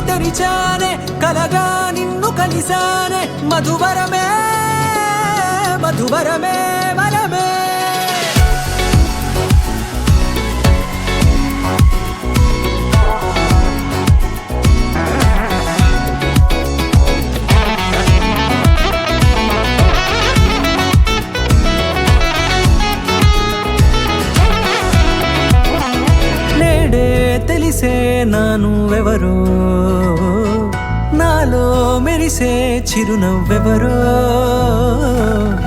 తెరిచానే కలగా నిన్ను కలిసానే మధువరమే మధువరమే వరమే తెలిసే నానువెవరో నాలో మెరిసే చిరునవ్వెవరో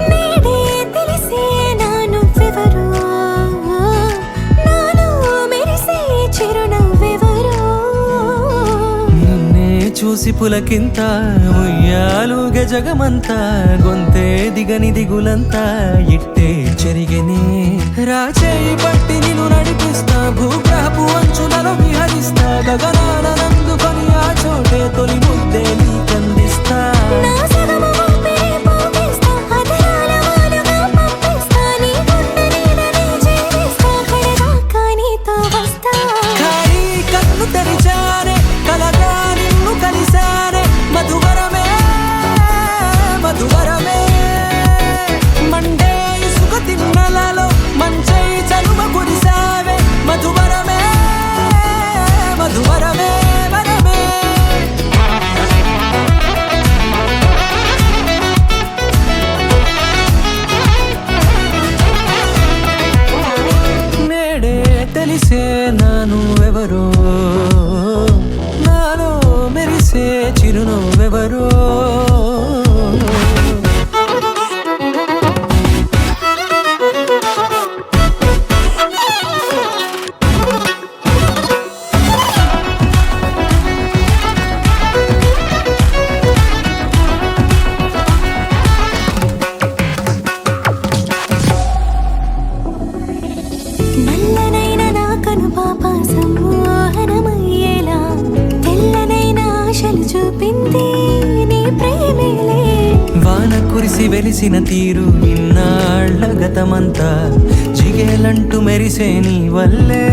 నేడే తెలిసే నానువెవరో నాలో మెరిసే చిరునవ్వెవరో నిన్నే చూసి పులకింత ఉయ్యాలుగే జగమంతా గొంతే దిగని దిగులంతా ఇట్టే చెరిగెనే రాచేయి పట్టి నిన్ను నడిపిస్తా భూగ్రహపు అంచులలో విహరిస్తా గగనాన నందుకొని ఆ చోటే తొలి ముద్దే నీకందిస్తా నా సగము ఊపిరి పోగిస్తా అదరాల వాలుగా పంపిస్తా నీ గుండె నీడనే చేరిస్తా కడదాకా నీతో వస్తా ఖాళీ కన్ను తెరిచానే కలగా నిన్ను కలిసానే మధువరమే మధువరమే మండే ఇసుక తిన్నలలో మంచై చలువ కురిసావే మధువరమే మధువరమే వరమే నేడే తెలిసే నానువెవరో నాలో మెరిసే చిరునవ్వెవరో నల్లనైన నా కనుపాప సమ్మోహనమయ్యేలా తెల్లనైన ఆశలు చూపింది నీ ప్రేమేలే వాన కురిసి వెలిసిన తీరు ఇన్నాళ్ల గతమంతా జిగేలంటూ మెరిసే నీ వల్లే